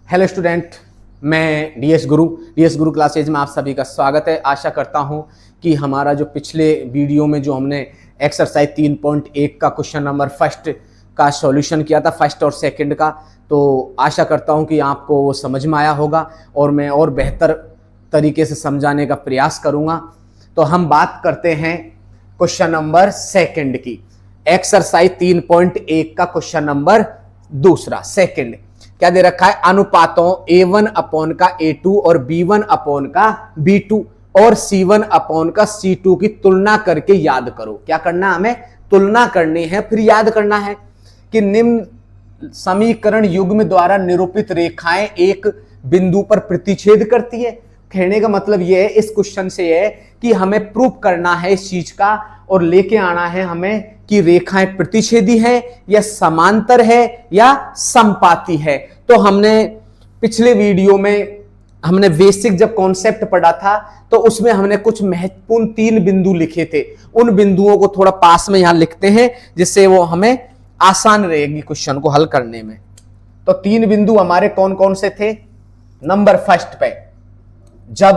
Hello student, मैं DS गुरु classes में आप सभी का स्वागत है। आशा करता हूं कि हमारा जो पिछले वीडियो में जो हमने एक्सरसाइज 3.1 का क्वेश्चन नंबर फर्स्ट का सॉल्यूशन किया था, फर्स्ट और सेकंड का, तो आशा करता हूं कि आपको वो समझ में आया होगा और मैं और बेहतर तरीके से समझाने का प्रयास करूंगा। तो हम बात करते हैं क्वेश्चन नंबर सेकंड की, एक्सरसाइज 3.1 का क्वेश्चन नंबर दूसरा सेकंड। क्या दे रखा है? अनुपातों A1 अपॉन का A2 और B1 अपॉन का B2 और C1 अपॉन का C2 की तुलना करके याद करो। क्या करना? हमें तुलना करनी है, फिर याद करना है कि निम्न समीकरण युग्म द्वारा निरूपित रेखाएं एक बिंदु पर प्रतिच्छेद करती है। कहने का मतलब यह है, इस क्वेश्चन से है कि हमें प्रूफ करना है इस चीज का और लेके आना है हमें कि रेखाएं प्रतिच्छेदी है या समांतर है या समपाती है। तो हमने पिछले वीडियो में हमने बेसिक जब कॉन्सेप्ट पढ़ा था तो उसमें हमने कुछ महत्वपूर्ण 3 बिंदु लिखे थे। उन बिंदुओं को थोड़ा पास में यहां लिखते हैं जिससे वो हमें आसान रहेगी क्वेश्चन को हल करने में। तो 3 बिंदु हमारे कौन कौन से थे? नंबर फर्स्ट पे, जब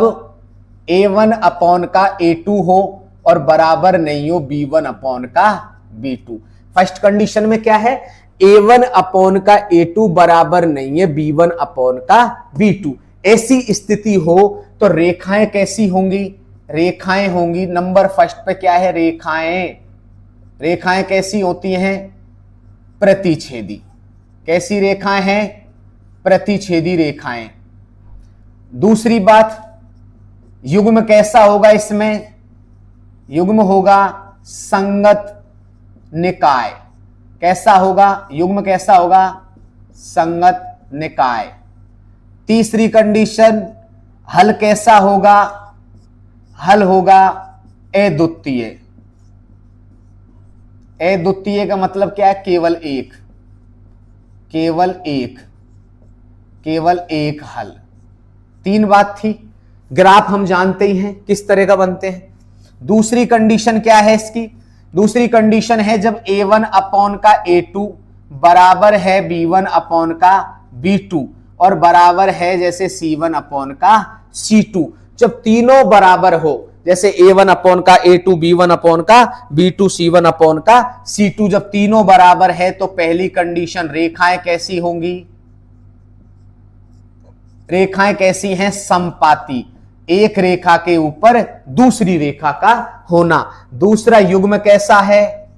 A1 अपॉन का A2 हो और बराबर नहीं हो B1 अपॉन का B2। फर्स्ट कंडीशन में क्या है? A1 अपॉन का A2 बराबर नहीं है B1 अपॉन का B2। ऐसी स्थिति हो तो रेखाएं कैसी होंगी? रेखाएं होंगी, नंबर फर्स्ट पे क्या है? रेखाएं कैसी होती हैं? प्रतिच्छेदी। कैसी रेखाएं हैं? प्रतिच्छेदी रेखाएं। दूसरी बात, युग्म कैसा होगा? इसमें युग्म होगा संगत निकाय। कैसा होगा? युग्म कैसा होगा? संगत निकाय। तीसरी कंडीशन, हल कैसा होगा? हल होगा अद्वितीय। अद्वितीय का मतलब क्या है? केवल एक हल। 3 बात थी। ग्राफ हम जानते ही हैं किस तरह का बनते हैं। दूसरी कंडीशन क्या है इसकी? दूसरी कंडीशन है जब A1 अपॉन का A2 बराबर है B1 अपॉन का B2 और बराबर है जैसे C1 अपॉन का C2। जब तीनों बराबर हो, जैसे A1 अपॉन का A2, B1 अपॉन का B2, C1 अपॉन का C2, जब तीनों बराबर है तो पहली कंडीशन, रेखाएं कैसी होंगी? रेखाएं कैसी हैं? समपाती। एक रेखा के ऊपर दूसरी रेखा का होना। दूसरा, युग्म कैसा है?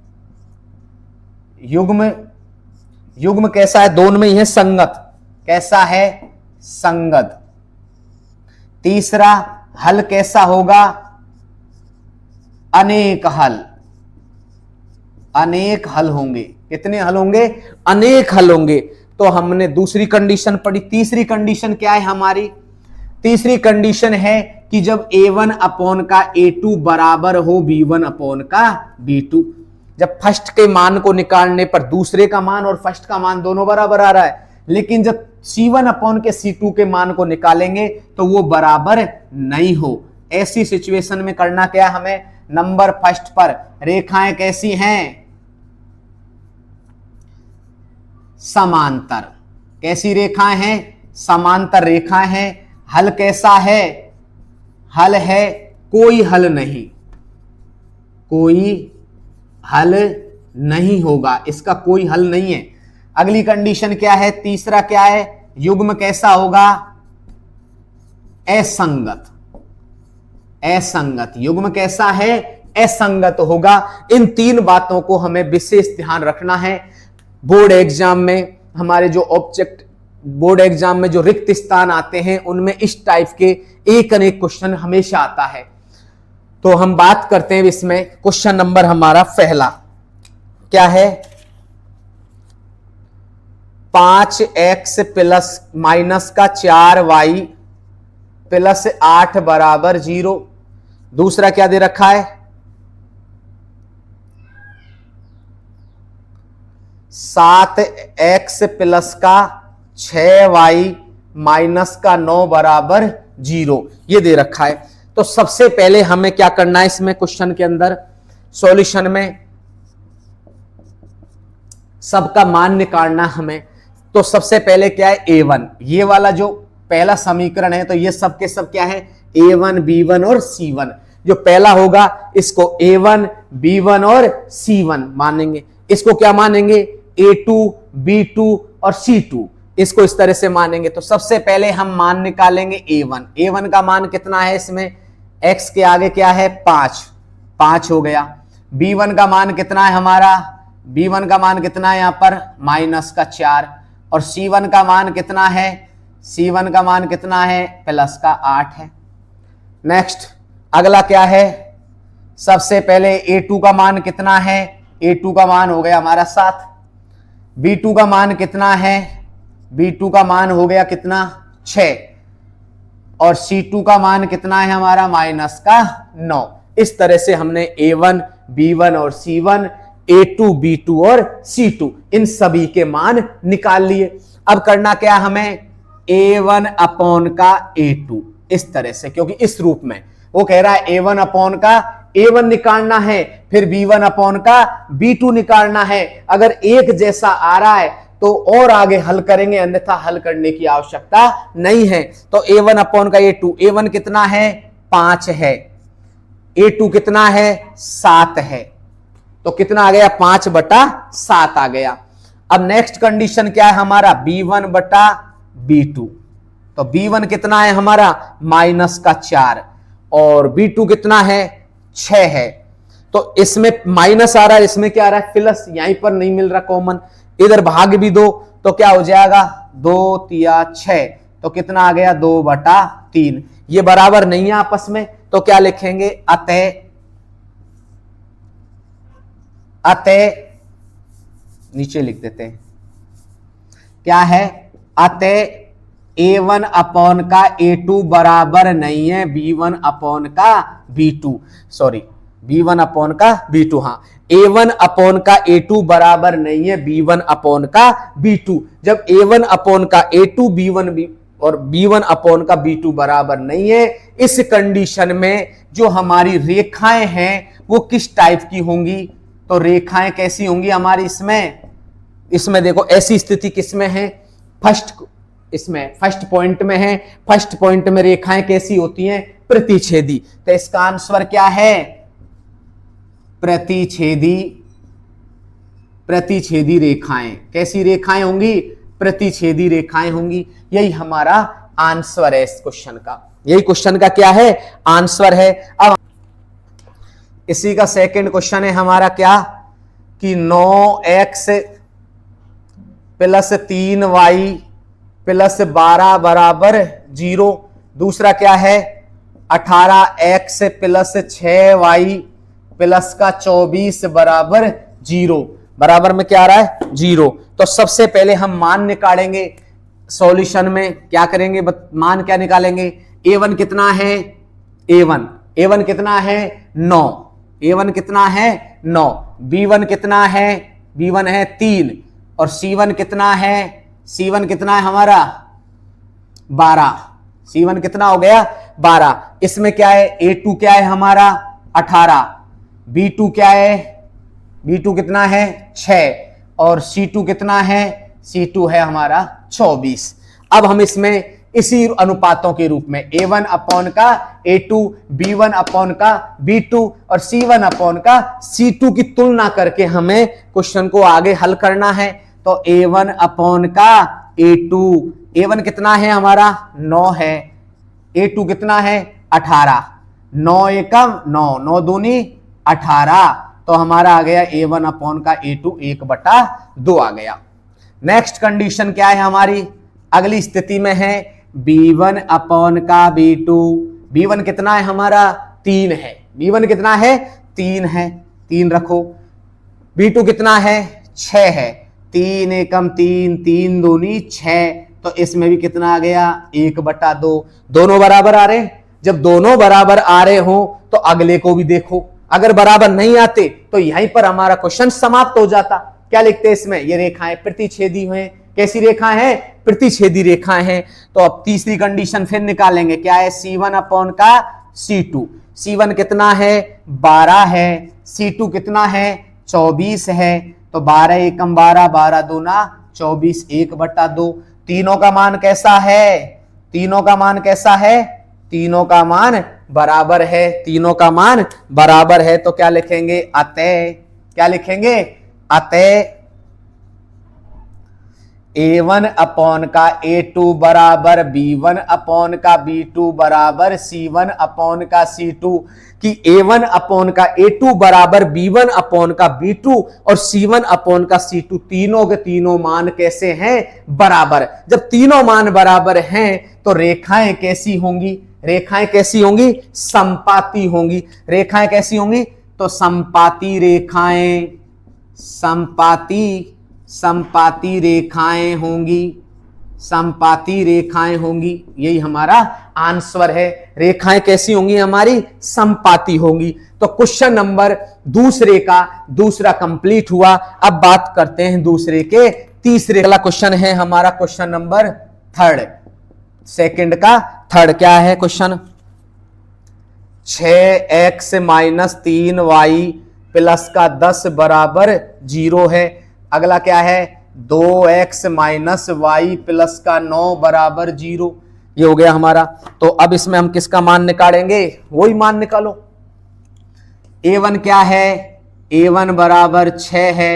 युग्म कैसा है? दोनों में ही है संगत। कैसा है? संगत। तीसरा, हल कैसा होगा? अनेक हल। अनेक हल होंगे। कितने हल होंगे? अनेक हल होंगे। तो हमने दूसरी कंडीशन पढ़ी। तीसरी कंडीशन क्या है हमारी? तीसरी कंडीशन है कि जब A1 अपॉन का A2 बराबर हो B1 अपॉन का B2। जब फर्स्ट के मान को निकालने पर दूसरे का मान और फर्स्ट का मान दोनों बराबर आ रहा है, लेकिन जब C1 अपॉन के C2 के मान को निकालेंगे तो वो बराबर नहीं हो। ऐसी सिचुएशन में करना क्या हमें? नंबर फर्स्ट पर रेखाएं कैसी हैं? समांतर। कैसी रेखाएं हैं? समांतर रेखाएं हैं। हल कैसा है? हल है कोई हल नहीं। कोई हल नहीं होगा, इसका कोई हल नहीं है। अगली कंडीशन क्या है? तीसरा क्या है? युग्म कैसा होगा? असंगत। असंगत। युग्म कैसा है? असंगत होगा। इन 3 बातों को हमें विशेष ध्यान रखना है। बोर्ड एग्जाम में हमारे जो बोर्ड एग्जाम में जो रिक्त स्थान आते हैं उनमें इस टाइप के एक अनेक क्वेश्चन हमेशा आता है। तो हम बात करते हैं इसमें। क्वेश्चन नंबर हमारा पहला क्या है? 5x प्लस माइनस का 4y प्लस 8 बराबर 0। दूसरा क्या दे रखा है? 7x प्लस का 6y माइनस का 9 बराबर 0, ये दे रखा है। तो सबसे पहले हमें क्या करना है इसमें क्वेश्चन के अंदर, सॉल्यूशन में सबका मान निकालना हमें। तो सबसे पहले क्या है A1, ये वाला जो पहला समीकरण है तो ये सब के सब क्या है A1 B1 और C1। जो पहला होगा इसको A1 B1 और C1 मानेंगे, इसको क्या मानेंगे A2 B2 और C2, इसको इस तरह से मानेंगे। तो सबसे पहले हम मान निकालेंगे A1। A1 का मान कितना है, इसमें x के आगे क्या है 5 हो गया। B1 का मान कितना है हमारा, B1 का मान कितना है यहां पर -4, और C1 का मान कितना है, C1 का मान कितना है +8 है। नेक्स्ट अगला क्या है, सबसे पहले A2 का मान कितना है, A2 का मान हो गया हमारा 7। B2 का मान कितना है, B2 का मान हो गया कितना 6, और C2 का मान कितना है हमारा -9। इस तरह से हमने A1 B1 और C1, A2 B2 और C2 इन सभी के मान निकाल लिए। अब करना क्या हमें, A1 अपॉन का A2 इस तरह से, क्योंकि इस रूप में वो कह रहा है A1 अपॉन का A1 निकालना है, फिर B1 अपॉन का B2 निकालना है। अगर एक जैसा आ रहा है तो और आगे हल करेंगे, अन्यथा हल करने की आवश्यकता नहीं है। तो A1 अपॉन का A2, A1 कितना है 5 है, A2 कितना है 7 है, तो कितना आ गया 5/7 आ गया। अब नेक्स्ट कंडीशन क्या है हमारा B1/B2, तो B1 कितना है हमारा -4 और B2 कितना है 6 है। तो इसमें माइनस आ रहा है, इसमें क्या आ रहा है प्लस, यहीं पर नहीं मिल रहा कॉमन, इधर भाग भी दो तो क्या हो जाएगा 2 3 6, तो कितना आ गया 2/3। ये बराबर नहीं है आपस में, तो क्या लिखेंगे अतः नीचे लिख देते हैं, क्या है अतः A1 अपॉन का A2 बराबर नहीं है B1 अपॉन का B2, सॉरी B1 अपॉन का B2, हाँ A1 अपॉन का A2 बराबर नहीं है B1 अपॉन का B2। जब A1 अपॉन का A2 B1 और B1 अपॉन का B2 बराबर नहीं है, इस कंडीशन में जो हमारी रेखाएं हैं वो किस टाइप की होंगी, तो रेखाएं कैसी होंगी हमारी, इसमें देखो ऐसी स्थिति किसमें है, फर्स्ट पॉइंट में है। फर्स्ट पॉइंट में रेखाएं कैसी होती हैं, प्रतिच्छेदी। तो इसका आंसर क्या है प्रतिच्छेदी रेखाएं। कैसी रेखाएं होंगी, प्रतिच्छेदी रेखाएं होंगी। यही हमारा आंसर है इस क्वेश्चन का, यही क्वेश्चन का क्या है आंसर है। अब इसी का सेकंड क्वेश्चन है हमारा क्या कि 9x + 3y + 12 बराबर 0। दूसरा क्या है 18x + 6y + 24 बराबर 0। बराबर में क्या आ रहा है 0। तो सबसे पहले हम मान निकालेंगे, सॉल्यूशन में क्या करेंगे, मान क्या निकालेंगे, A1 कितना है, A1 कितना है 9, A1 कितना है 9, B1 कितना है, B1 है 3, और C1 कितना है, C1 कितना है हमारा 12, C1 कितना हो गया 12। इसमें क्या है A2 क्या है हमारा 18, B2 क्या है, B2 कितना है 6, और C2 कितना है, C2 है हमारा 24। अब हम इसमें इसी अनुपातों के रूप में A1 अपॉन का A2, B1 अपॉन का B2 और C1 अपॉन का C2 की तुलना करके हमें क्वेश्चन को आगे हल करना है। तो A1 अपॉन का A2, A1 कितना है हमारा 9 है, A2 कितना है 18, 9 एकम 9, 9 दूनी 18, तो हमारा आ गया A1 अपॉन का A2 1/2 आ गया। नेक्स्ट कंडीशन क्या है हमारी, अगली स्थिति में है B1 अपॉन का B2। B1 कितना है हमारा 3 है, B1 कितना है 3 है, 3 रखो। B2 कितना है 6 है, 3 एकम 3, 3 दूनी 6, तो इसमें भी कितना आ गया 1/2। दोनों बराबर आ रहे, जब दोनों बराबर आ रहे हो तो अगले को भी देखो, अगर बराबर नहीं आते तो यहीं पर हमारा क्वेश्चन समाप्त हो जाता। क्या लिखते हैं इसमें, ये रेखाएं प्रतिच्छेदी हैं। कैसी रेखाएं हैं, प्रतिच्छेदी रेखाएं हैं। तो अब तीसरी कंडीशन फिर निकालेंगे, क्या है C1 अपॉन का C2। C1 कितना है 12 है, C2 कितना है 24 है, तो 12 एकम 12, 12 दूना 24 1/2। तीनों का मान कैसा है? तीनों का मान कैसा है? तीनों का मान बराबर है। तीनों का मान बराबर है तो क्या लिखेंगे? अतः क्या लिखेंगे? अतः A1 अपॉन का A2 बराबर B1 अपॉन का B2 बराबर C1 अपॉन का C2 कि A1 अपॉन का A2 बराबर B1 अपॉन का B2 और C1 अपॉन का C2 तीनों के तीनों मान कैसे हैं? बराबर। जब तीनों मान बराबर हैं तो रेखाएं कैसी होंगी? रेखाएं कैसी होंगी? समपाती होंगी। रेखाएं कैसी होंगी? तो समपाती रेखाएं, समपाती रेखाएं होंगी। समपाती रेखाएं होंगी, यही हमारा आंसर है। रेखाएं कैसी होंगी? हमारी समपाती होंगी। तो क्वेश्चन नंबर दूसरे का दूसरा कंप्लीट हुआ। अब बात करते हैं दूसरे के तीसरे। अगला क्वेश्चन है हमारा क्वेश्चन नंबर थर्ड, सेकंड का थर्ड क्या है question? 6x minus 3y plus का 10 बराबर 0 है। अगला क्या है? 2x माइनस वाई प्लस का 9 बराबर 0। ये हो गया हमारा। तो अब इसमें हम किसका मान निकालेंगे? वही मान निकालो। a1 क्या है? a1 बराबर 6 है।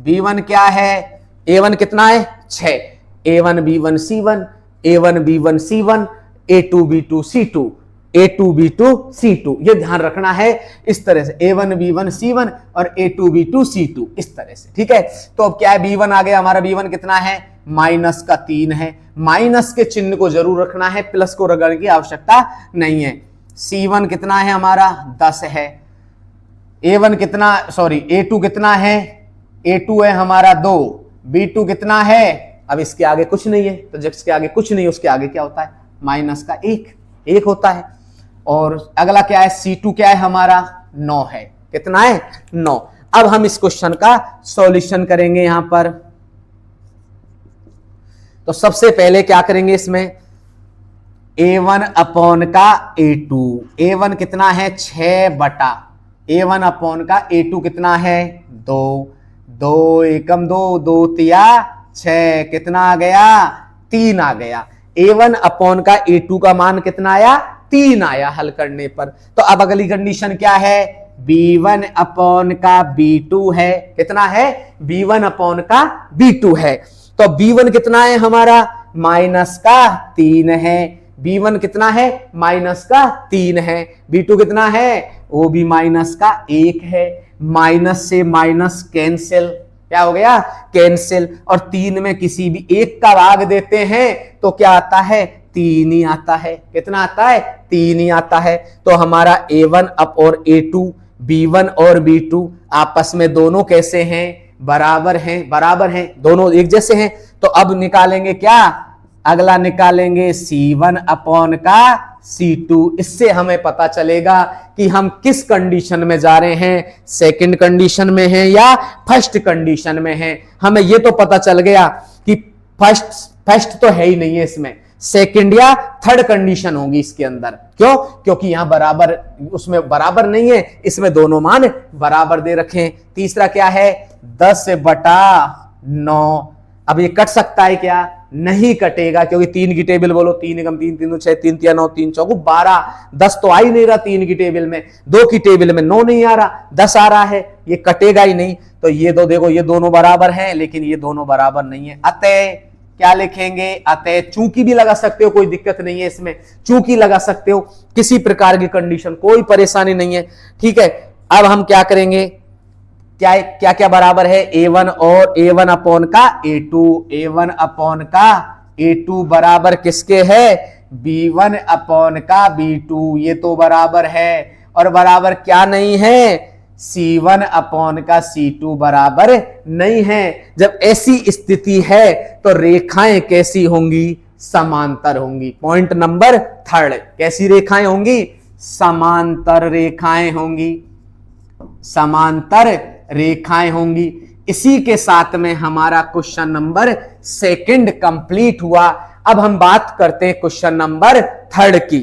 b1 क्या है? a1 कितना है? 6। a1 b1 c1, a1 b1 c1, a2 b2 c2, a2 b2 c2। ये ध्यान रखना है इस तरह से, a1 b1 c1 और a2 b2 c2 इस तरह से। ठीक है, तो अब क्या है? b1 आ गया हमारा। b1 कितना है? माइनस का 3 है। माइनस के चिन्ह को जरूर रखना है, प्लस को रगड़ने की आवश्यकता नहीं है। c1 कितना है हमारा? 10 है। a1 कितना, सॉरी a2 कितना है? a2 है हमारा 2। b2 कितना है? अब इसके आगे कुछ नहीं है, तो जिसके आगे कुछ नहीं है उसके आगे क्या होता है? माइनस का 1 होता है। और अगला क्या है? C2 क्या है हमारा? 9 है। कितना है? 9। अब हम इस क्वेश्चन का सॉल्यूशन करेंगे यहां पर। तो सबसे पहले क्या करेंगे इसमें? a1 अपॉन का a2, a1 कितना है? 6 बटा a1 अपॉन का a2 कितना है? 2। 2 एकम 2, 2 तिया 6, कितना आ गया? 3 आ गया। a1 अपॉन का a2 का मान कितना आया? 3 आया हल करने पर। तो अब अगली कंडीशन क्या है? b1 अपॉन का b2 है। कितना है? b1 अपॉन का b2 है। तो b1 कितना है हमारा? माइनस का 3 है। b1 कितना है? माइनस का 3 है। b2 कितना है? वो भी माइनस का 1 है। माइनस से माइनस कैंसिल, क्या हो गया? कैंसिल। और 3 में किसी भी एक का भाग देते हैं तो क्या आता है? 3 ही आता है। कितना आता है? 3 ही आता है। तो हमारा a1 अप और a2, b1 और b2 आपस में दोनों कैसे हैं? बराबर हैं। बराबर हैं, दोनों एक जैसे हैं। तो अब निकालेंगे क्या? अगला निकालेंगे C1 अपॉन का C2। इससे हमें पता चलेगा कि हम किस कंडीशन में जा रहे हैं, सेकंड कंडीशन में हैं या फर्स्ट कंडीशन में हैं। हमें यह तो पता चल गया कि फर्स्ट तो है ही नहीं है इसमें, सेकंड या थर्ड कंडीशन होगी इसके अंदर। क्यों? क्योंकि यहां बराबर, उसमें बराबर नहीं है, इसमें दोनों मान बराबर दे रखे हैं। तीसरा क्या है? 10 बटा 9। अब ये कट सकता है क्या? नहीं कटेगा, क्योंकि 3 की टेबल बोलो, 3 एकम 3, 3 6, 3 तिया 9, 3 चौको 12। 10 तो आ ही नहीं रहा 3 की टेबल में, 2 की टेबल में 9 नहीं आ रहा, 10 आ रहा है। ये कटेगा ही नहीं। तो ये दो देखो, ये दोनों बराबर हैं, लेकिन ये दोनों बराबर नहीं है। अतः क्या लिखेंगे? अतः चूंकि भी लगा सकते हो, कोई दिक्कत नहीं है इसमें, चूंकि लगा सकते हो, किसी प्रकार की कंडीशन, कोई परेशानी नहीं है। ठीक है, अब हम क्या करेंगे? क्या क्या क्या बराबर है? a1 और a1 अपॉन का a2, a1 अपॉन का a2 बराबर किसके है? b1 अपॉन का b2। ये तो बराबर है। और बराबर क्या नहीं है? C1 अपॉन का C2 बराबर नहीं है। जब ऐसी स्थिति है तो रेखाएं कैसी होंगी? समांतर होंगी। पॉइंट नंबर थर्ड, कैसी रेखाएं होंगी? समांतर रेखाएं होंगी। समांतर रेखाएं होंगी। इसी के साथ में हमारा क्वेश्चन नंबर सेकंड कंप्लीट हुआ। अब हम बात करते हैं क्वेश्चन नंबर थर्ड की।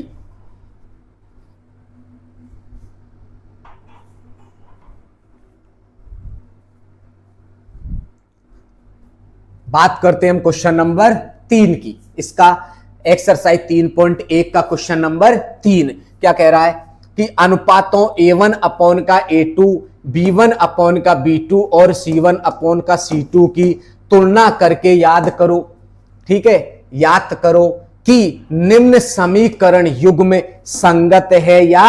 बात करते हैं हम क्वेश्चन नंबर 3 की। इसका एक्सरसाइज 3.1 का क्वेश्चन नंबर 3 क्या कह रहा है कि अनुपातों A1 अपॉन का A2, B1 अपॉन का B2 और C1 अपॉन का C2 की तुलना करके याद करो। ठीक है, याद करो कि निम्न समीकरण युग्म संगत है या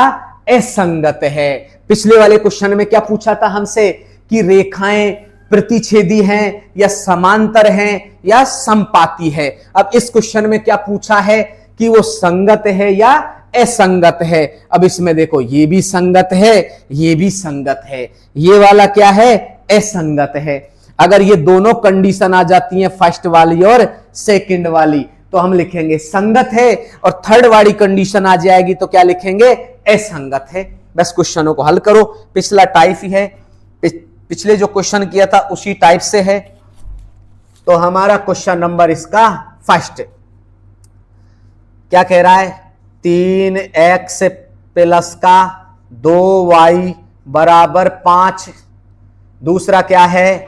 असंगत है। पिछले वाले क्वेश्चन में क्या पूछा था हमसे कि रेखाएं प्रतिच्छेदी हैं या समांतर हैं या समपाती है। अब इस क्वेश्चन में क्या पूछा है कि वो संगत है या असंगत है। अब इसमें देखो ये भी संगत है, ये भी संगत है, ये वाला क्या है, असंगत है। अगर ये दोनों कंडीशन आ जाती हैं, फर्स्ट वाली और सेकंड वाली, तो हम लिखेंगे संगत है, और थर्ड वाली कंडीशन आ जाएगी तो क्या लिखेंगे, असंगत है। बस क्वेश्चनों को हल करो। पिछला टाइप ही है, पिछले जो क्वेश्चन किया था उसी टाइप से है। तो हमारा क्वेश्चन नंबर इसका फर्स्ट क्या कह रहा है, 3x प्लस का 2y बराबर 5। दूसरा क्या है,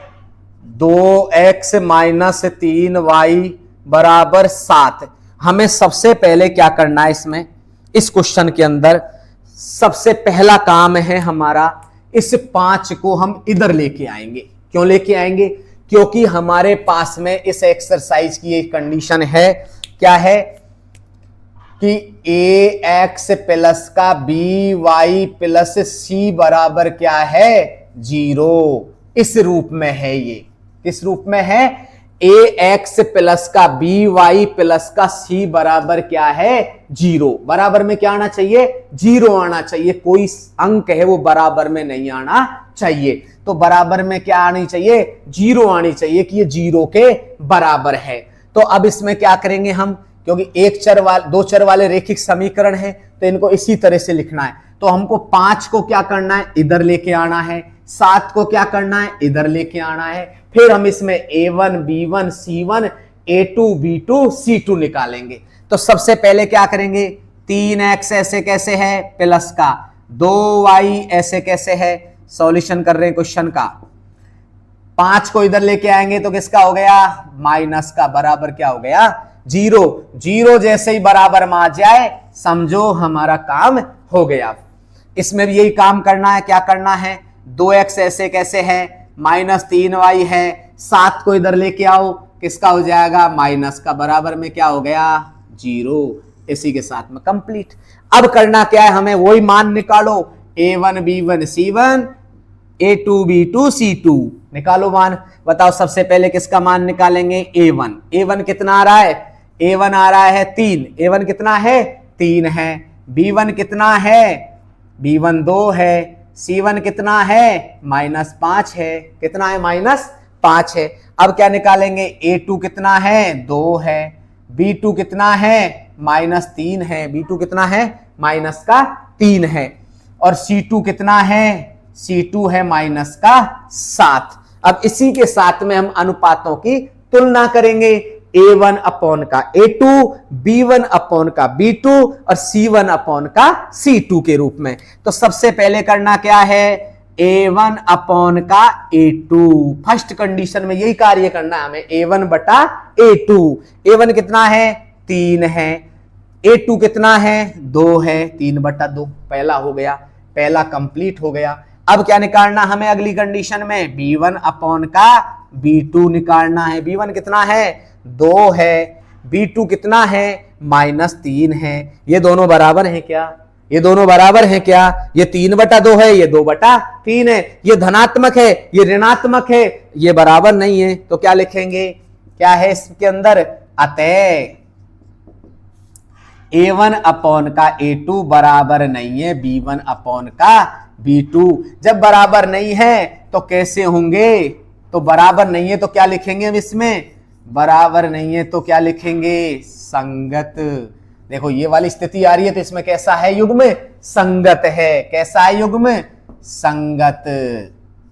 2x माइनस 3y बराबर 7। हमें सबसे पहले क्या करना है इसमें, इस क्वेश्चन के अंदर सबसे पहला काम है हमारा, इस 5 को हम इधर लेके आएंगे। क्यों लेके आएंगे, क्योंकि हमारे पास में इस एक्सरसाइज की एक कंडीशन है, क्या है कि ax प्लस का by प्लस c बराबर क्या है, 0। इस रूप में है, ये किस रूप में है, ax प्लस का by प्लस का c बराबर क्या है, 0। बराबर में क्या आना चाहिए, 0 आना चाहिए। कोई अंक है वो बराबर में नहीं आना चाहिए, तो बराबर में क्या आनी चाहिए, 0 आनी चाहिए कि ये 0 के बराबर है। तो अब इसमें क्या करेंगे हम, क्योंकि दो चर वाले रेखिक समीकरण है तो इनको इसी तरह से लिखना है। तो हमको 5 को क्या करना है, इधर लेके आना है, 7 को क्या करना है, इधर लेके आना है। फिर हम इसमें A1 B1 C1 A2 B2 C2 निकालेंगे। तो सबसे पहले क्या करेंगे, 3x ऐसे कैसे है प्लस का, 2y ऐसे कैसे है, सॉल्यूशन कर रहे हैं क्वेश्चन का। 5 को इधर लेके आएंगे तो किसका हो गया, माइनस का, बराबर क्या हो गया, 0। 0 जैसे ही बराबर में आ जाए समझो हमारा काम हो गया। इसमें भी यही काम करना है। क्या करना है, 2x ऐसे कैसे है, माइनस 3y है, 7 को इधर लेके आओ, किसका हो जाएगा, माइनस का, बराबर में क्या हो गया, 0। इसी के साथ में कंप्लीट। अब करना क्या है, हमें वही मान निकालो, A1 B1 C1 A2 B2 C2 निकालो मान। बताओ सबसे पहले किसका मान निकालेंगे, A1। A1 कितना आ रहा है, A1 आ रहा है 3। A1 कितना है, 3 है। B1 कितना है, B1 2 है। C1 कितना है, -5 है। कितना है, -5 है। अब क्या निकालेंगे, A2 कितना है, 2 है। B2 कितना है, -3 है। B2 कितना है, -3 है। और C2 कितना है, C2 है -7। अब इसी के साथ में हम अनुपातों की तुलना करेंगे, A1 अपॉन का A2, B1 अपॉन का B2 और C1 अपॉन का C2 के रूप में। तो सबसे पहले करना क्या है, A1 अपॉन का A2। फर्स्ट कंडीशन में यही कार्य करना है हमें, A1 बटा A2। A1 कितना है, 3 है। A2 कितना है, 2 है। 3 बटा 2 पहला हो गया, पहला कंप्लीट हो गया। अब क्या निकालना हमें अगली कंडीशन में, B1 अपॉन का B2 निकालना है। B1 कितना है, 2 है। B2 कितना है, -3 है। ये दोनों बराबर हैं क्या, ये दोनों बराबर हैं क्या, ये 3 बटा 2 है, ये 2 बटा 3 है। ये धनात्मक है, ये ऋणात्मक है, ये बराबर नहीं है। तो क्या लिखेंगे, क्या है इसके अंदर, अतः A1 अपॉन का A2 बराबर नहीं है B1 अपॉन का B2। जब बराबर नहीं है तो कैसे होंगे, तो बराबर नहीं है तो क्या लिखेंगे हम इसमें, बराबर नहीं है तो क्या लिखेंगे, संगत। देखो ये वाली स्थिति आ रही है तो इसमें कैसा है, युग्म संगत है। कैसा है, युग्म संगत।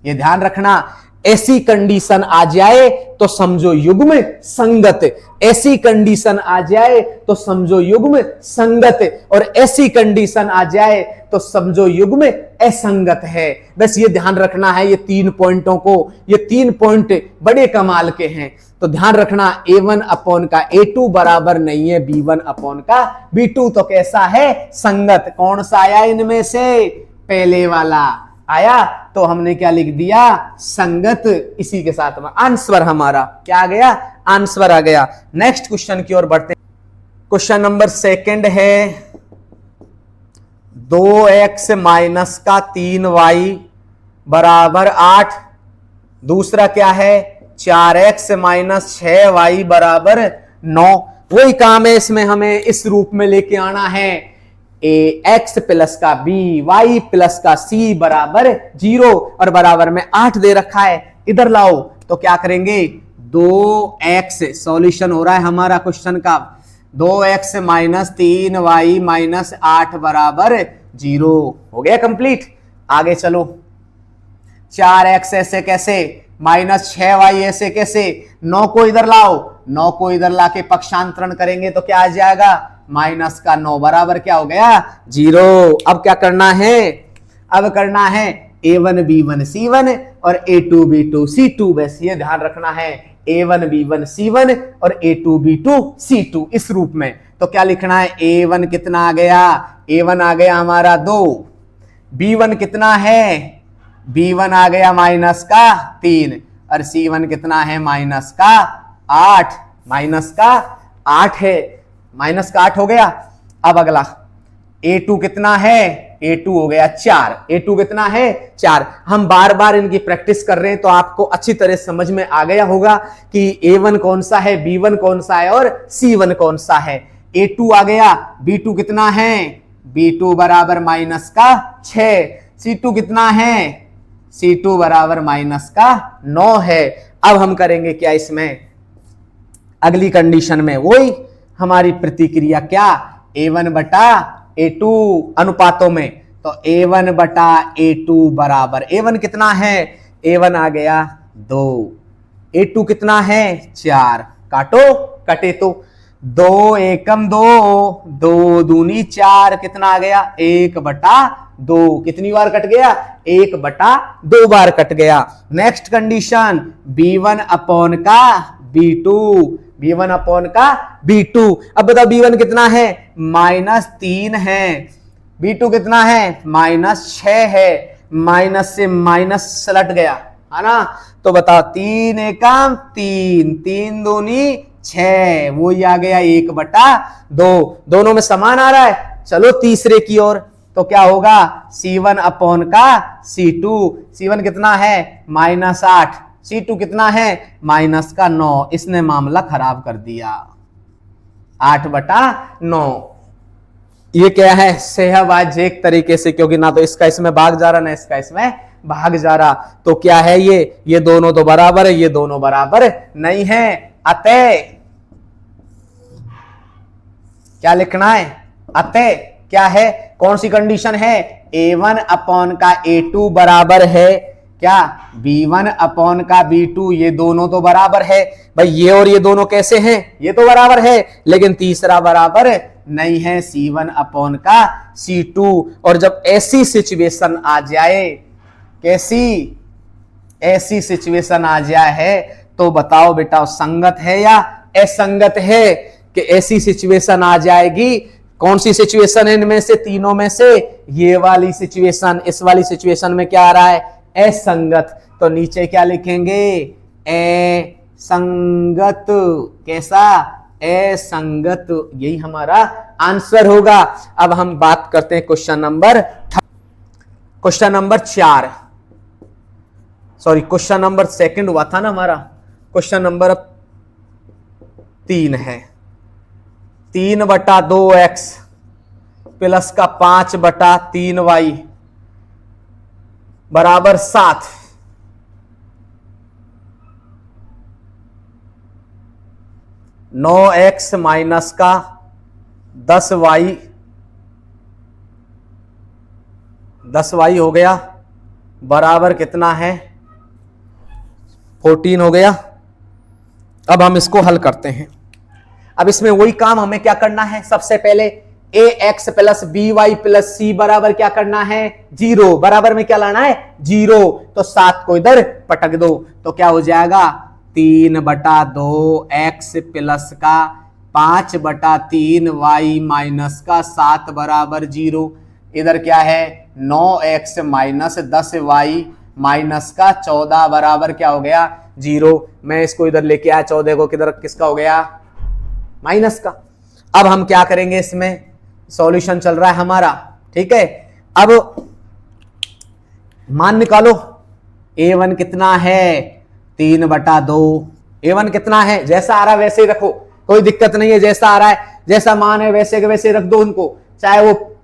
ये ध्यान रखना, ऐसी कंडीशन आ जाए तो समझो युग्म संगत, ऐसी कंडीशन आ जाए तो समझो युग्म संगत, और ऐसी कंडीशन आ जाए तो समझो युग्म असंगत है। बस ये ध्यान रखना है, ये 3 पॉइंटों को, ये 3 पॉइंट बड़े कमाल के हैं, तो ध्यान रखना। A1 अपॉन का A2 बराबर नहीं है B1 अपॉन का B2, तो कैसा है? संगत। कौन सा आया इनमें से? पहले वाला आया, तो हमने क्या लिख दिया? संगत। इसी के साथ में आंसर हमारा क्या आ गया? आंसर आ गया। नेक्स्ट क्वेश्चन की ओर बढ़ते हैं। क्वेश्चन नंबर 2 है 2x माइनस का 3y बराबर 8। दूसरा क्या है? 4x माइनस 6y बराबर 9। वही काम है, इसमें हमें इस रूप में लेके आना है। x प्लस का b, y प्लस का c बराबर 0, और बराबर में 8 दे रखा है। इधर लाओ, तो क्या करेंगे? 2x, सॉल्यूशन हो रहा है हमारा क्वेश्चन का, 2x माइनस 3y माइनस 8 बराबर 0। हो गया कंप्लीट। आगे चलो, 4x ऐसे कैसे, माइनस 6y ऐसे कैसे, 9 को इधर लाओ, 9 को इधर लाके पक्षांतरण करेंगे तो क्या आ जाएगा? माइनस का 9 बराबर क्या हो गया? 0। अब क्या करना है? अब करना है A1 B1 C1 और A2 B2 C2। बस ये ध्यान रखना है, A1 B1 C1 और A2 B2 C2 इस रूप में। तो क्या लिखना है? A1 कितना आ गया? A1 आ गया हमारा 2। B1 कितना है? B1 आ गया माइनस का 3, और C1 कितना है? माइनस का 8। माइनस का 8 है, माइनस का 8 हो गया। अब अगला A2 कितना है? A2 हो गया 4। A2 कितना है? 4। हम बार बार इनकी प्रैक्टिस कर रहे हैं, तो आपको अच्छी तरह समझ में आ गया होगा कि A1 कौन सा है, B1 कौन सा है और C1 कौन सा है। A2 आ गया, B2 कितना है? B2 बराबर माइनस का 6। C2 कितना है? C2 बराबर माइनस का 9 है। अब हम करेंगे क्या इसमें? अगली कंडीशन में वही हमारी प्रतिक्रिया, क्या? A1 बटा A2 अनुपातों में, तो A1 बटा A2 बराबर, A1 कितना है? A1 आ गया 2, A2 कितना है? 4। काटो, कटे तो 2 एकम 2, 2 दूनी 4, कितना आ गया? 1 बटा 2। कितनी बार कट गया? 1 बटा 2 बार कट गया। नेक्स्ट कंडीशन, B1 अपॉन का B2, B1 अपॉन का B2। अब बताओ B1 कितना है? माइनस 3 है। B2 कितना है? माइनस 6 है। माइनस से माइनस सलट गया, है ना? तो बताओ 3 एकम 3, 3 दूनी 6, वो ही आ गया 1 बटा 2। दोनों में समान आ रहा है। चलो तीसरे की ओर, तो क्या होगा? C1 अपॉन का C2। C1 कितना है? माइनस 8। C2 कितना है? माइनस का 9। इसने मामला खराब कर दिया, 8 बटा 9। ये क्या है? सहभाज एक तरीके से, क्योंकि ना तो इसका इसमें भाग जा रहा, ना इसका इसमें भाग जा रहा। तो क्या है ये दोनों तो बराबर है, ये दोनों बराबर नहीं है। अतः क्या लिखना है? अतः क्या है? कौन सी कंडीशन है? A1 अपॉन का A2 बराबर है क्या? B1 अपॉन का B2, ये दोनों तो बराबर है। भाई ये और ये दोनों कैसे हैं? ये तो बराबर है, लेकिन तीसरा बराबर नहीं है, C1 अपॉन का C2। और जब ऐसी सिचुएशन आ जाए, कैसी? ऐसी सिचुएशन आ जाए है, तो बताओ बेटा संगत है या असंगत है? कि ऐसी सिचुएशन आ जाएगी, कौन सी सिचुएशन है इनमें से तीनों में से? ये वाली सिचुएशन। इस वाली सिचुएशन में क्या आ रहा है? असंगत। तो नीचे क्या लिखेंगे? असंगत। कैसा? असंगत। यही हमारा आंसर होगा। अब हम बात करते हैं question number 4। Sorry, question number 2 हुआ था ना हमारा। क्वेश्चन नंबर 3 है 3 बटा 2x प्लस का 5 बटा 3y बराबर 7। 9x माइनस का 10y हो गया, बराबर कितना है? 14 हो गया। अब हम इसको हल करते हैं। अब इसमें वही काम हमें क्या करना है, सबसे पहले a x plus b y plus c बराबर क्या करना है, 0, बराबर में क्या लाना है, 0। तो 7 को इधर पटक दो, तो क्या हो जाएगा 3/2 एक्स प्लस का 5/3 वाई माइनस का 7 बराबर 0। इधर क्या है 9x माइनस 10y माइनस का 14 बराबर क्या हो गया 0। मैं इसको इधर लेके आया 14 को, किधर किसका हो गया, माइनस का। अब हम क्या करेंगे, इसमें सॉल्यूशन चल रहा है हमारा, ठीक है। अब मान निकालो, a1 कितना है 3/2। a1 कितना है, जैसा आ रहा है वैसे ही रखो, कोई दिक्कत नहीं है, जैसा आ रहा है, जैसा मान है वैसे के वैसे रख दो उनको, चाहे वो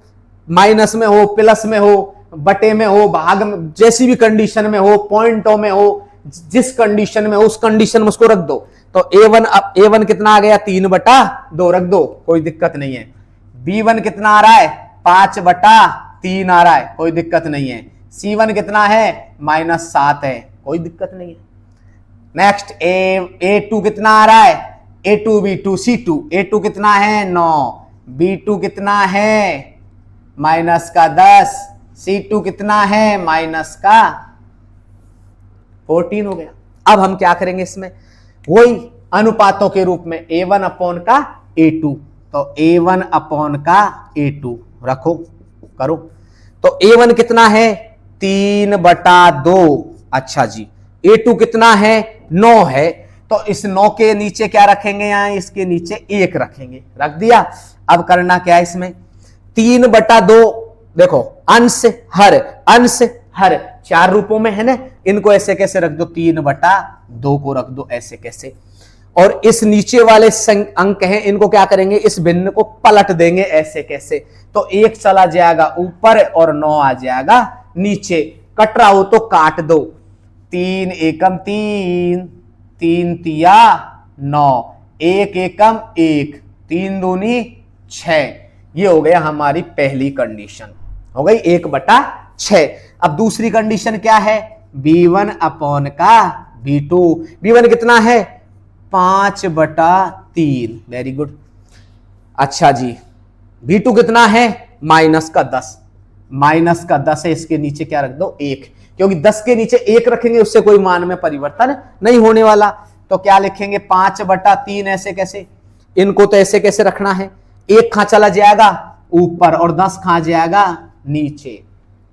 माइनस में हो, प्लस में हो, बटे में हो, भाग में, जैसी भी कंडीशन में हो, पॉइंटों में हो, जिस कंडीशन में हो उस कंडीशन में उसको रख दो। तो a1 कितना आ गया 3/2 रख दो, कोई दिक्कत नहीं है। b1 कितना आ रहा है 5/3 आ रहा है, कोई दिक्कत नहीं है। c1 कितना है -7 है, कोई दिक्कत नहीं है। नेक्स्ट a2 कितना आ रहा है, a2 b2 c2, a2 कितना है 9, b2 कितना है -10, c2 कितना है -14 हो गया। अब हम क्या करेंगे, इसमें वही अनुपातों के रूप में a1 अपॉन का a2, तो a1 अपॉन का a2 रखो, करो। तो a1 कितना है 3/2, अच्छा जी। a2 कितना है 9 है, तो इस 9 के नीचे क्या रखेंगे, यहां इसके नीचे 1 रखेंगे, रख दिया। अब करना क्या है, इसमें 3/2, देखो अंश हर 4 रूपों में है ना, इनको ऐसे कैसे रख दो, 3/2 को रख दो ऐसे कैसे। और इस नीचे वाले अंक हैं, इनको क्या करेंगे, इस भिन्न को पलट देंगे ऐसे कैसे। तो 1 चला जाएगा ऊपर और 9 आ जाएगा नीचे, कट रहा हो तो काट दो। 3 एकम 3, 3 तिया 9, 1 एकम 1, 3 दूनी 6। ये हो गया हमारी पहली कंडीशन, हो गई 1/6। अब दूसरी कंडीशन क्या है, b1 अपॉन का b2। b1 कितना है 5/3, वेरी गुड। अच्छा जी, b2 कितना है -10, -10 है, इसके नीचे क्या रख दो 1, क्योंकि 10 के नीचे 1 रखेंगे उससे कोई मान में परिवर्तन नहीं होने वाला। तो क्या लिखेंगे 5/3 ऐसे कैसे, इनको तो ऐसे कैसे रखना है, 1 कहां चला जाएगा ऊपर और 10 कहां जाएगा नीचे।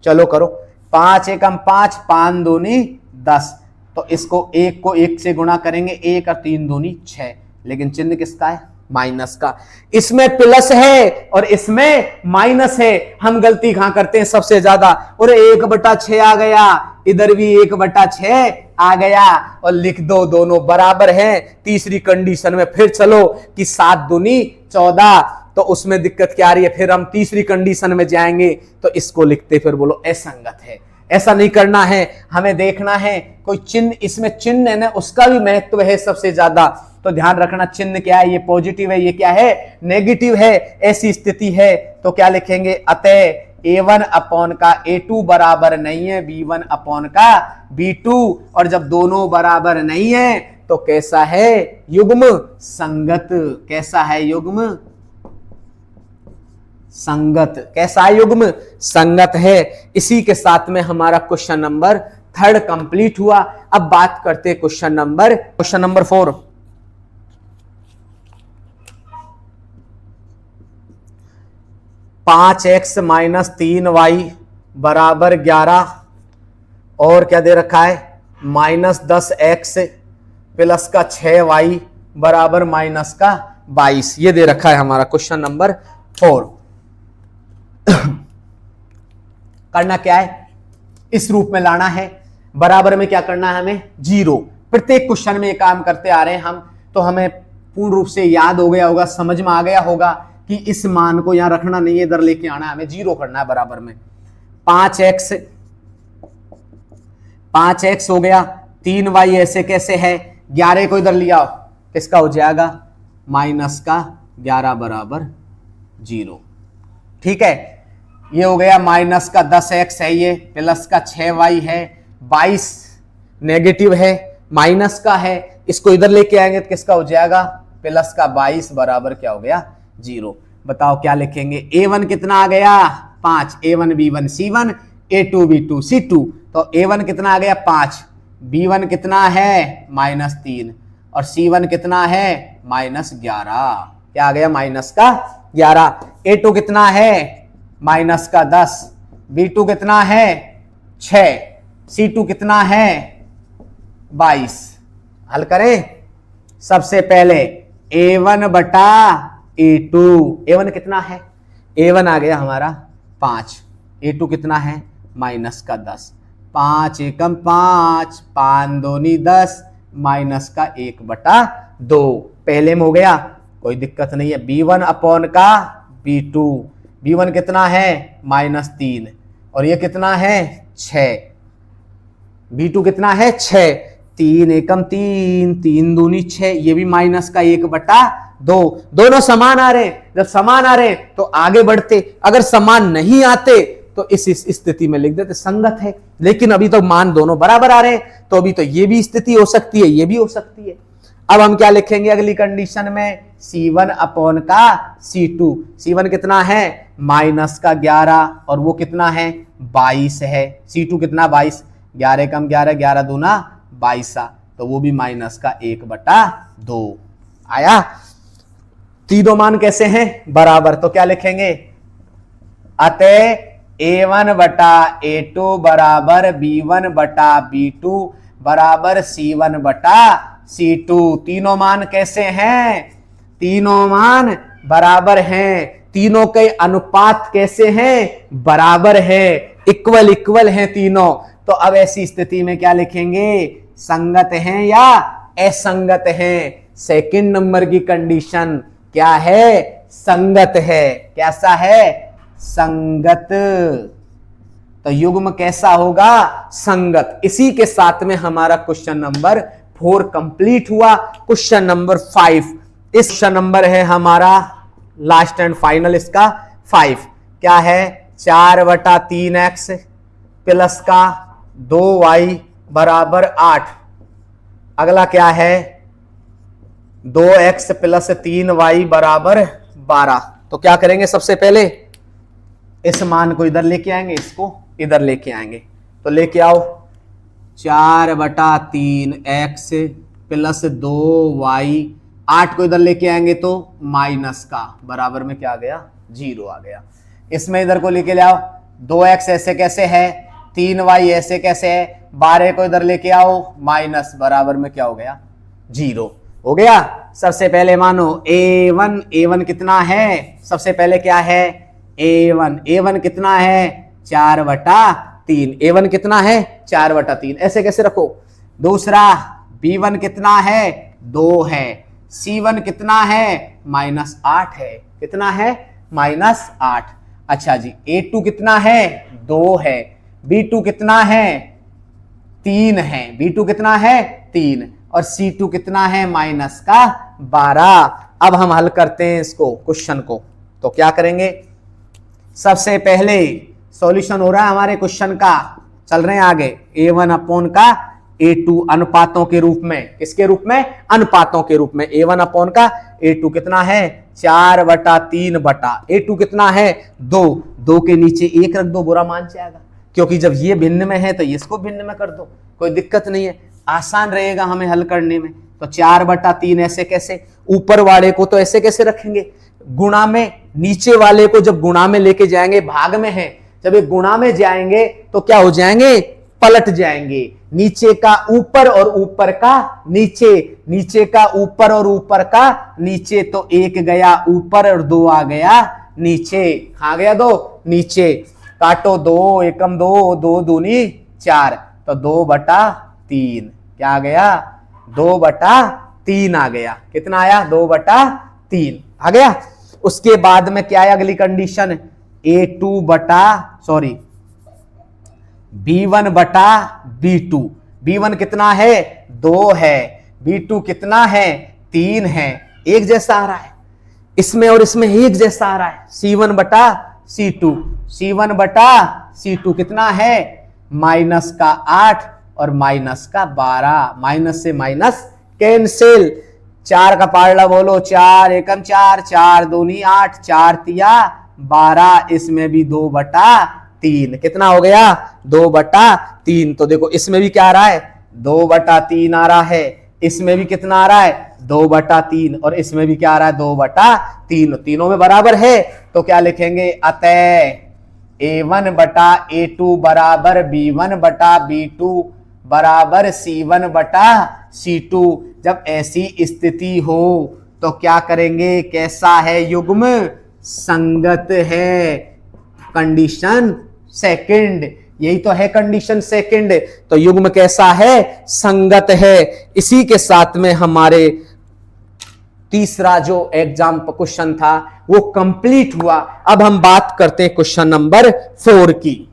चलो करो, 5 एकम 5, 5 दूनी 10, तो इसको 1 को 1 से गुणा करेंगे, 1 और 3 दूनी 6, लेकिन चिन्ह किसका है, माइनस का। इसमें प्लस है और इसमें माइनस है, हम गलती कहां करते हैं सबसे ज्यादा, और 1/6 आ गया, इधर भी 1/6 आ गया, और लिख दो दोनों बराबर हैं। तीसरी कंडीशन में फिर चलो कि 7 दूनी 14, तो उसमें दिक्कत क्या आ रही है, फिर हम तीसरी कंडीशन में जाएंगे तो इसको लिखते फिर बोलो असंगत है। ऐसा नहीं करना है, हमें देखना है कोई चिन्ह, इसमें चिन्ह है ना उसका भी महत्व है सबसे ज्यादा, तो ध्यान रखना चिन्ह क्या है, ये पॉजिटिव है, ये क्या है नेगेटिव है, ऐसी स्थिति है तो क्या लिखेंगे, अतः a1 अपॉन का a2 बराबर नहीं है b1 अपॉन का b2, और जब दोनों बराबर नहीं है तो कैसा है, युग्म संगत। कैसा है, युग्म संगत। कैसा है, युग्म संगत है। इसी के साथ में हमारा क्वेश्चन नंबर 3 कंप्लीट हुआ। अब बात करते हैं question number 4। 5x minus 3y बराबर 11, और क्या दे रखा है -10x प्लस का 6y बराबर -22, ये दे रखा है हमारा क्वेश्चन नंबर 4। करना क्या है, इस रूप में लाना है, बराबर में क्या करना है हमें 0। प्रत्येक क्वेश्चन में ये काम करते आ रहे हैं हम, तो हमें पूर्ण रूप से याद हो गया होगा, समझ में आ गया होगा कि इस मान को यहां रखना नहीं है, इधर लेके आना है, हमें 0 करना है बराबर में। 5x हो गया, 3y ऐसे कैसे है, 11 को इधर लिया, किसका हो जाएगा -11 बराबर 0। ठीक है, ये हो गया -10x है, ये प्लस का 6y है, 22 नेगेटिव है, माइनस का है, इसको इधर लेके आएंगे तो किसका हो जाएगा, प्लस का 22 बराबर क्या हो गया 0। बताओ क्या लिखेंगे, A1 कितना आ गया 5, A1 B1 C1 A2 B2 C2, तो A1 कितना आ गया 5, B1 कितना है -3 और C1 कितना है -11, क्या आ गया माइनस का 11। A2 कितना है माइनस का 10, B2 कितना है 6, C2 कितना है 22। हल करें, सबसे पहले A1 बटा A2, A1 कितना है, A1 आ गया हमारा 5, A2 कितना है माइनस का 10, 5 एकम 5, 5 दूनी 10, माइनस का 1/2, पहले में हो गया, कोई दिक्कत नहीं है। B1 अपॉन का B2, B1 कितना है -3 और ये कितना है 6, B2 कितना है 6, 3 एकम 3, 3 दूनी 6, ये भी माइनस का 1/2, दोनों समान आ रहे हैं। जब समान आ रहे हैं तो आगे बढ़ते, अगर समान नहीं आते तो इस स्थिति में लिख देते संगत है, लेकिन अभी तो मान दोनों बराबर आ रहे हैं, तो अभी तो ये भी स्थिति हो सकती है, ये भी हो सकती है। अब हम क्या लिखेंगे अगली कंडीशन में, C1 अपॉन का C2, C1 कितना है माइनस का 11 और वो कितना है 22 है, C2 कितना 22, 11 कम 11, 11 दूना 22, तो वो भी माइनस का 1/2 आया। तीनों मान कैसे हैं बराबर, तो क्या लिखेंगे, अतः A1 बटा A2 बराबर B1 बटा B2 बराबर C1 बटा C2। तीनों मान कैसे हैं, तीनों मान बराबर हैं, तीनों के अनुपात कैसे हैं बराबर है, इक्वल इक्वल हैं तीनों। तो अब ऐसी स्थिति में क्या लिखेंगे, संगत हैं या असंगत हैं। सेकंड नंबर की कंडीशन क्या है, संगत है। कैसा है, संगत। तो युग्म कैसा होगा, संगत। इसी के साथ में हमारा क्वेश्चन नंबर 4 कंप्लीट हुआ। क्वेश्चन नंबर 5, इस क्वेश्चन नंबर है हमारा लास्ट एंड फाइनल, इसका 5 क्या है, 4/3x प्लस का 2y बराबर 8। अगला क्या है, 2x प्लस 3y बराबर 12। तो क्या करेंगे, सबसे पहले इस मान को इधर लेके आएंगे, इसको इधर लेके आएंगे, तो लेके आओ 4/3x प्लस 2y, 8 को इधर लेके आएंगे तो माइनस का बराबर में क्या आ गया 0 आ गया। इसमें इधर को लेके ले आओ, 2x ऐसे कैसे है, 3y ऐसे कैसे है, 12 को इधर लेके आओ माइनस बराबर में क्या हो गया 0 हो गया। सबसे पहले मानो A1 कितना है, सबसे पहले क्या है A1 कितना है 4/3, A1 कितना है 4/3, ऐसे कैसे रखो। दूसरा B1 कितना है 2 है, C1 कितना है -8 है, कितना है -8। अच्छा जी, A2 कितना है 2 है, B2 कितना है 3 है, B2 कितना है 3 और C2 कितना है -12। अब हम हल करते हैं इसको क्वेश्चन को, तो क्या करेंगे, सबसे पहले सॉल्यूशन हो रहा है हमारे क्वेश्चन का, चल रहे हैं आगे। A1 अपॉन का A2 अनुपातों के रूप में, किसके रूप में, अनुपातों के रूप में। A1 अपॉन का A2 कितना है 4/3 बटा A2 कितना है 2 के नीचे 1 रख दो, बुरा मान जाएगा, क्योंकि जब ये भिन्न में है तो इसको भिन्न में कर दो, कोई दिक्कत नहीं है, आसान रहेगा हमें हल करने में। तो 4/3 ऐसे कैसे, ऊपर वाले को तो ऐसे कैसे रखेंगे गुणा में, नीचे वाले को जब गुणा में लेके जाएंगे, भाग में है, जब ये गुणा में जाएंगे तो क्या हो जाएंगे, पलट जाएंगे। नीचे का ऊपर और ऊपर का नीचे, नीचे का ऊपर और ऊपर का नीचे, तो 1 गया ऊपर और 2 आ गया नीचे, आ गया 2 नीचे, काटो 2 एकम 2, 2 दूनी 4, तो 2/3 क्या आ गया 2/3 आ गया। कितना आया 2/3 आ गया। उसके बाद में क्या है अगली कंडीशन, B1 बटा B2, B1 कितना है 2 है, B2 कितना है 3 है, एक जैसा आ रहा है, इसमें और इसमें एक जैसा आ रहा है। C1 बटा C2, C1 बटा C2 कितना है -8 और माइनस का 12, माइनस से माइनस कैंसिल। 4 का पार्ला बोलो, 4 एकम 4, 4 दूनी 8, 4 तिया 12, इसमें भी 2/3। कितना हो गया? 2/3। तो देखो इसमें भी क्या आ रहा है? 2/3 आ रहा है। इसमें भी कितना आ रहा है? 2/3। और इसमें भी क्या आ रहा है? 2/3। तीनों में बराबर है तो क्या लिखेंगे? अतः A1/A2 बराबर B1/B2 बराबर C1/C2। जब ऐसी स्थिति हो तो क्या करेंगे? कैसा है? युग्म संगत है। कंडीशन सेकंड, यही तो है कंडीशन सेकंड। तो युग्म कैसा है? संगत है। इसी के साथ में हमारे तीसरा जो एग्जाम क्वेश्चन था वो कंप्लीट हुआ। अब हम बात करते हैं क्वेश्चन नंबर 4 की।